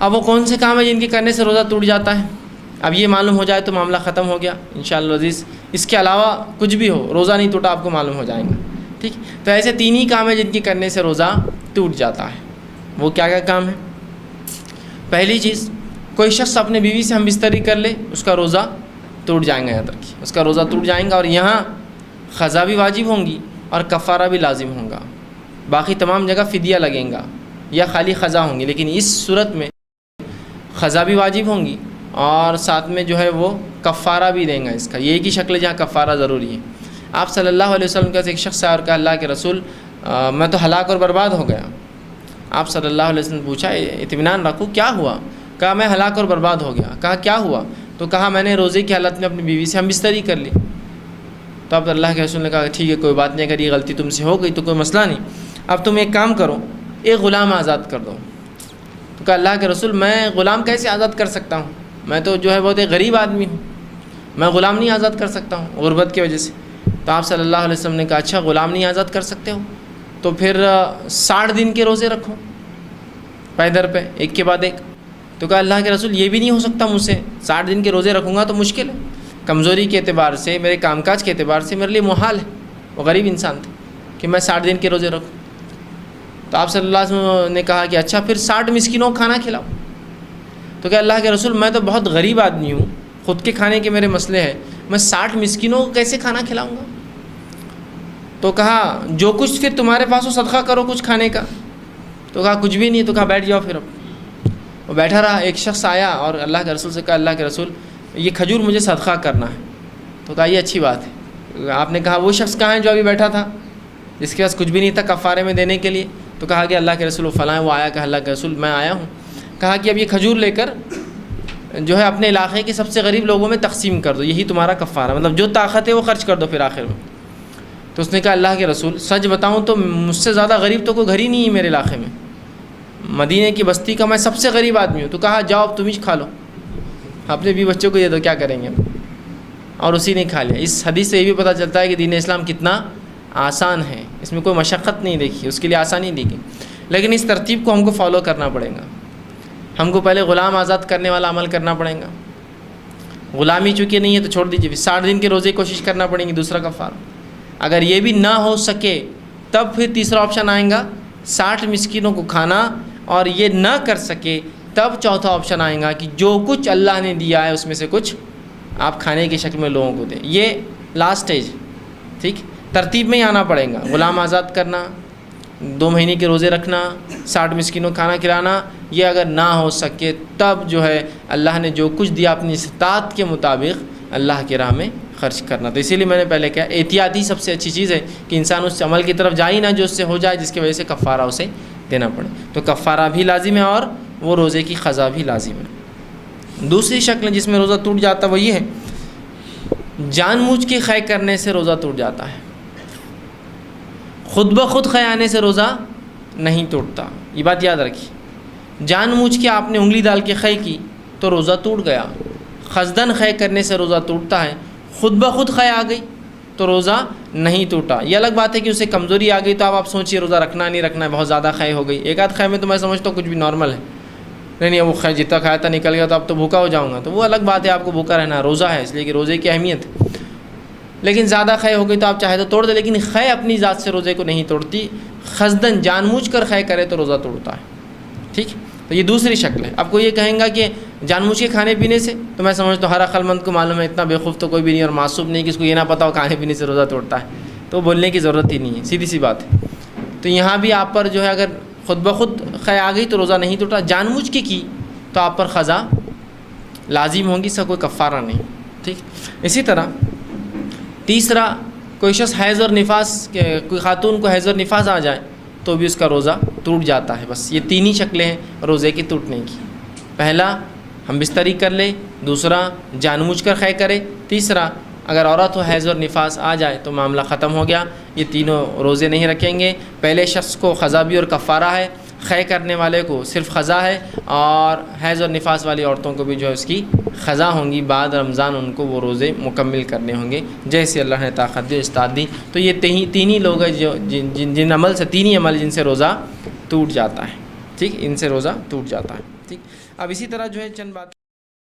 اب وہ کون سے کام ہے جن کے کرنے سے روزہ ٹوٹ جاتا ہے؟ اب یہ معلوم ہو جائے تو معاملہ ختم ہو گیا انشاءاللہ عزیز. اس کے علاوہ کچھ بھی ہو روزہ نہیں ٹوٹا آپ کو معلوم ہو جائے گا. ٹھیک، تو ایسے 3 ہی کام ہیں جن کے کرنے سے روزہ ٹوٹ جاتا ہے. وہ کیا کیا کام ہے؟ پہلی چیز، کوئی شخص اپنے بیوی سے ہم بستری کر لے، اس کا روزہ ٹوٹ جائیں گا. یاد رکھیے اس کا روزہ ٹوٹ جائیں گا، اور یہاں قضا بھی واجب ہوں گی اور کفارہ بھی لازم ہوگا. باقی تمام جگہ فدیہ لگیں گا یا خالی قضا ہوں گی، لیکن اس صورت میں قضا بھی واجب ہوں گی اور ساتھ میں جو ہے وہ کفارہ بھی دیں گا. اس کا یہ ایک ہی شکل ہے جہاں کفارہ ضروری ہے. آپ صلی اللہ علیہ وسلم کا ایک شخص آیا اور کہا اللہ کے رسول میں تو ہلاک اور برباد ہو گیا. آپ صلی اللہ علیہ وسلم نے پوچھا اطمینان رکھو کیا ہوا؟ کہا میں ہلاک اور برباد ہو گیا. کہا کیا ہوا؟ تو کہا میں نے روزے کی حالت میں اپنی بیوی سے ہم بستری کر لی. تو اب اللہ کے رسول نے کہا ٹھیک ہے کوئی بات نہیں، اگر یہ غلطی تم سے ہو گئی تو کوئی مسئلہ نہیں، اب تم ایک کام کرو، ایک غلام آزاد کر دو. تو کہا اللہ کے رسول میں غلام کیسے آزاد کر سکتا ہوں؟ میں تو جو ہے بہت ایک غریب آدمی ہوں، میں غلام نہیں آزاد کر سکتا ہوں غربت کی وجہ سے. تو آپ صلی اللہ علیہ وسلم نے کہا اچھا غلام نہیں آزاد کر سکتے ہو تو پھر 60 دن کے روزے رکھو پیدر پہ ایک کے بعد ایک. تو کہا اللہ کے رسول یہ بھی نہیں ہو سکتا مجھ سے، 60 دن کے روزے رکھوں گا تو مشکل ہے، کمزوری کے اعتبار سے میرے کام کاج کے اعتبار سے میرے لیے محال ہے. وہ غریب انسان تھے کہ میں 60 دن کے روزے رکھوں. تو آپ صلی اللہ علیہ وسلم نے کہا کہ اچھا پھر 60 مسکینوں کو کھانا کھلاؤ. تو کہ اللہ کے رسول میں تو بہت غریب آدمی ہوں، خود کے کھانے کے میرے مسئلے ہیں، میں 60 مسکینوں کو کیسے کھانا کھلاؤں گا؟ تو کہا جو کچھ پھر تمہارے پاس ہو صدقہ کرو کچھ کھانے کا. تو کہا کچھ بھی نہیں. تو کہا بیٹھ جاؤ. پھر اب وہ بیٹھا رہا. ایک شخص آیا اور اللہ کے رسول سے کہا اللہ کے رسول یہ کھجور مجھے صدقہ کرنا ہے. تو کہا یہ اچھی بات ہے. آپ نے کہا وہ شخص کہاں ہے جو ابھی بیٹھا تھا جس کے پاس کچھ بھی نہیں تھا کفارے میں دینے کے لیے؟ تو کہا کہ اللہ کے رسول وہ فلاں وہ آیا. کہا اللہ کے رسول میں آیا ہوں. کہا کہ اب یہ کھجور لے کر جو ہے اپنے علاقے کے سب سے غریب لوگوں میں تقسیم کر دو، یہی تمہارا کفارہ، مطلب جو طاقت ہے وہ خرچ کر دو پھر آخر میں. تو اس نے کہا اللہ کے رسول سچ بتاؤں تو مجھ سے زیادہ غریب تو کوئی گھر ہی نہیں ہے میرے علاقے میں، مدینے کی بستی کا میں سب سے غریب آدمی ہوں. تو کہا جاؤ اب تم ہی کھا لو، اپنے بھی بچوں کو یہ دو کیا کریں گے. اور اسی نے کھا لیا. اس حدیث سے یہ بھی پتہ چلتا ہے کہ دین اسلام کتنا آسان ہے، اس میں کوئی مشقت نہیں دیکھی، اس کے لیے آسانی دی گئی. لیکن اس ترتیب کو ہم کو فالو کرنا پڑے گا. ہم کو پہلے غلام آزاد کرنے والا عمل کرنا پڑے گا. غلامی چونکہ نہیں ہے تو چھوڑ دیجیے. 60 دن کے روزے کی کوشش کرنا پڑیں گی. دوسرا کفارہ اگر یہ بھی نہ ہو سکے تب پھر تیسرا آپشن آئے گا 60 مسکینوں کو کھانا، اور یہ نہ کر سکے تب چوتھا آپشن آئے گا کہ جو کچھ اللہ نے دیا ہے اس میں سے کچھ آپ کھانے کی شکل میں لوگوں کو دیں. یہ لاسٹ سٹیج. ٹھیک، ترتیب میں ہی آنا پڑے گا. غلام آزاد کرنا، 2 مہینے کے روزے رکھنا، 60 مسکینوں کھانا کھلانا. یہ اگر نہ ہو سکے تب جو ہے اللہ نے جو کچھ دیا اپنی استطاعت کے مطابق اللہ کی راہ میں خرچ کرنا. تو اسی لیے میں نے پہلے کہا احتیاطی سب سے اچھی چیز ہے کہ انسان اس عمل کی طرف جائے ہی نہ جو اس سے ہو جائے جس کی وجہ سے کفارہ اسے دینا پڑے. تو کفارہ بھی لازم ہے اور وہ روزے کی قضا بھی لازم ہے. دوسری شکل جس میں روزہ ٹوٹ جاتا ہے وہ یہ ہے جان بوجھ کے خے کرنے سے روزہ ٹوٹ جاتا ہے. خود بخود خے آنے سے روزہ نہیں ٹوٹتا. یہ بات یاد رکھیے. جان بوجھ کے آپ نے انگلی ڈال کے خے کی تو روزہ ٹوٹ گیا. قصدن خے کرنے سے روزہ ٹوٹتا ہے. خود بخود خے آ گئی تو روزہ نہیں ٹوٹا. یہ الگ بات ہے کہ اسے کمزوری آ گئی تو آپ سوچیے روزہ رکھنا نہیں رکھنا ہے، بہت زیادہ خے ہو گئی. ایک آدھ خے میں تو میں سمجھتا ہوں کچھ بھی نارمل ہے. نہیں وہ خے جتنا کھایا تھا نکل گیا تو اب تو بھوکا ہو جاؤں گا، تو وہ الگ بات ہے. آپ کو بھوکا رہنا روزہ ہے اس لیے کہ روزے کی اہمیت ہے. لیکن زیادہ خے ہو گئی تو آپ چاہے تو توڑ دیں، لیکن خے اپنی ذات سے روزے کو نہیں توڑتی. قصدن جان بوجھ کر خے کرے تو روزہ توڑتا ہے. ٹھیک، تو یہ دوسری شکل ہے. آپ کو یہ کہیں گا کہ جان بوجھ کے کھانے پینے سے، تو میں سمجھتا ہوں ہر عقل مند کو معلوم ہے، اتنا بے خوف تو کوئی بھی نہیں اور معصوم نہیں کہ اس کو یہ نہ پتہ ہو کھانے پینے سے روزہ توڑتا ہے. تو بولنے کی ضرورت ہی نہیں ہے، سیدھی سی بات ہے. تو یہاں بھی آپ پر جو ہے اگر خود بخود خے آ گئی تو روزہ نہیں ٹوٹا. جان بوجھ کے کی تو آپ پر قضا لازم ہوگی، اس کا کوئی کفارہ نہیں. ٹھیک، اسی طرح تیسرا کوئی شخص حیض اور نفاس کوئی خاتون کو حیض اور نفاس آ جائے تو بھی اس کا روزہ ٹوٹ جاتا ہے. بس یہ 3 ہی شکلیں ہیں روزے کے ٹوٹنے کی. پہلا ہم بستری کر لیں، دوسرا جان بوجھ کر خے کرے، تیسرا اگر عورت ہو حیض اور نفاس آ جائے تو معاملہ ختم ہو گیا. یہ تینوں روزے نہیں رکھیں گے. پہلے شخص کو قضا بھی اور کفارہ ہے، خے کرنے والے کو صرف قضا ہے، اور حیض اور نفاس والی عورتوں کو بھی جو ہے اس کی قضا ہوں گی. بعد رمضان ان کو وہ روزے مکمل کرنے ہوں گے جیسے اللہ نے طاقت دی استاد دی. تو یہ تین ہی لوگ ہیں جو جن عمل سے 3 ہی عمل جن سے روزہ ٹوٹ جاتا ہے. ٹھیک، ان سے روزہ ٹوٹ جاتا ہے. ٹھیک. اب اسی طرح جو ہے چند بات